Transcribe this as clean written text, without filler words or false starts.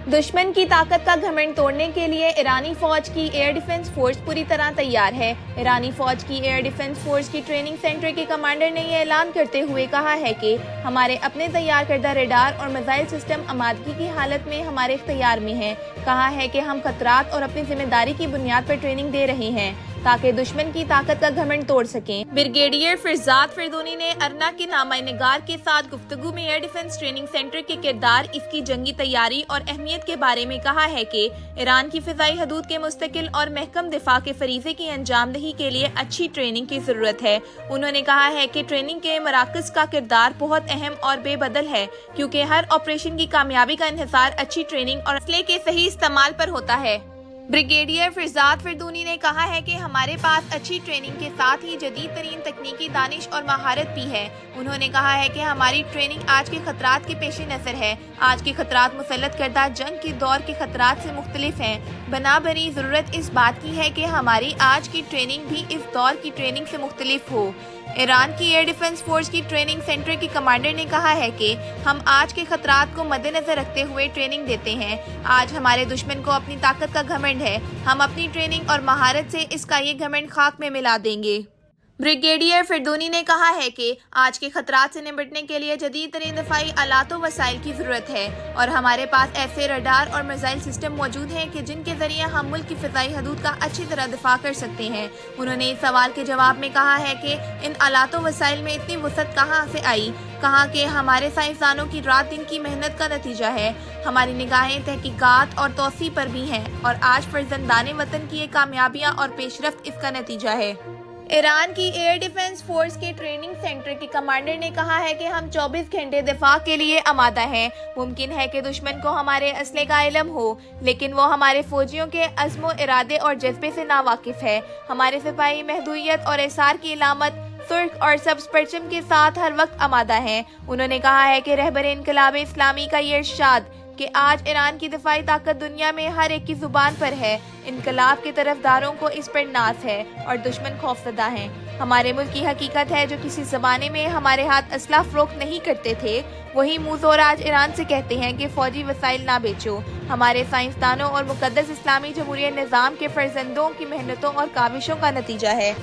दुश्मन की ताकत का घमंड तोड़ने के लिए ईरानी फौज की एयर डिफेंस फोर्स पूरी तरह तैयार है। ईरानी फौज की एयर डिफेंस फोर्स की ट्रेनिंग सेंटर के कमांडर ने यह ऐलान करते हुए कहा है कि हमारे अपने तैयार करदा रेडार और मिसाइल सिस्टम आमादगी की हालत में हमारे इख्तियार में है। कहा है कि हम खतरात और अपनी जिम्मेदारी की बुनियाद पर ट्रेनिंग दे रहे हैं ताकि दुश्मन की ताकत का घमंड तोड़ सकें। ब्रिगेडियर फिरजाद फिरदौनी ने अरना के नामा-ए-निगार के साथ गुफ्तगू में एयर डिफेंस ट्रेनिंग सेंटर के किरदार, इसकी जंगी तैयारी और अहमियत के बारे में कहा है कि ईरान की फिजाई हदूद के मुस्तकिल और महकम दिफा के फरीजे की अंजामदही के लिए अच्छी ट्रेनिंग की जरूरत है। उन्होंने कहा है कि ट्रेनिंग के मराकज का किरदार बहुत अहम और बेबदल है, क्योंकि हर ऑपरेशन की कामयाबी का इन्हिसार अच्छी ट्रेनिंग और असले के सही इस्तेमाल पर होता है। ब्रिगेडियर फिरजाद फिरदौनी ने कहा है कि हमारे पास अच्छी ट्रेनिंग के साथ ही जदीद तरीन तकनीकी दानिश और महारत भी है। उन्होंने कहा है कि हमारी ट्रेनिंग आज के खतरात के पेश नज़र है। आज के खतरात मुसल्लत करदा जंग के दौर के खतरात से मुख्तलिफ हैं। बनाबरी ज़रूरत इस बात की है कि हमारी आज की ट्रेनिंग भी इस दौर की ट्रेनिंग से मुख्तलिफ हो। ईरान की एयर डिफेंस फोर्स की ट्रेनिंग सेंटर के कमांडर ने कहा है कि हम आज के खतरात को मद्देनजर रखते हुए ट्रेनिंग देते हैं। आज हमारे दुश्मन को अपनी ताकत का घमंड है। हम अपनी ट्रेनिंग और महारत से इसका ये घमंड खाक में मिला देंगे। ब्रिगेडियर फिरदौनी ने कहा है कि आज के खतरात से निपटने के लिए जदीद तरीन दफाई आलात व वसाइल की ज़रूरत है और हमारे पास ऐसे रडार और मिसाइल सिस्टम मौजूद हैं कि जिनके ज़रिए हम मुल्क की फ़िज़ाई हदूद का अच्छी तरह दिफा कर सकते हैं। उन्होंने इस सवाल के जवाब में कहा है कि इन आलात व वसाइल में इतनी वसअत कहाँ से आई। कहा कि हमारे साइंसदानों की रात दिन की मेहनत का नतीजा है। हमारी निगाहें तहकीकात और तौसी पर भी हैं और आज फर्जंदाने वतन की ये कामयाबियाँ और पेशरफ्त इसका नतीजा है। ईरान की एयर डिफेंस फोर्स के ट्रेनिंग सेंटर के कमांडर ने कहा है कि हम 24 घंटे दिफा के लिए आमादा हैं। मुमकिन है कि दुश्मन को हमारे असले का इल्म हो, लेकिन वो हमारे फौजियों के अज़्म व इरादे और जज्बे से नावाकिफ है। हमारे सिपाही महदूदियत और एसार की इलामत सुर्ख और सब्ज परचम के साथ हर वक्त आमादा हैं। उन्होंने कहा है कि रहबर इनकलाब इस्लामी का ये इरशाद कि आज ईरान की दिफाई ताकत दुनिया में हर एक की जुबान पर है। इनकलाब के तरफदारों को इस पर नाज है और दुश्मन खौफजदा हैं। हमारे मुल्क की हकीकत है जो किसी ज़माने में हमारे हाथ असला फरोख्त नहीं करते थे, वही मुँहज़ोर आज ईरान से कहते हैं कि फ़ौजी वसाइल ना बेचो। हमारे साइंसदानों और मुक़द्दस इस्लामी जमहूरियत निज़ाम के फर्जंदों की मेहनतों और काविशों का नतीजा है।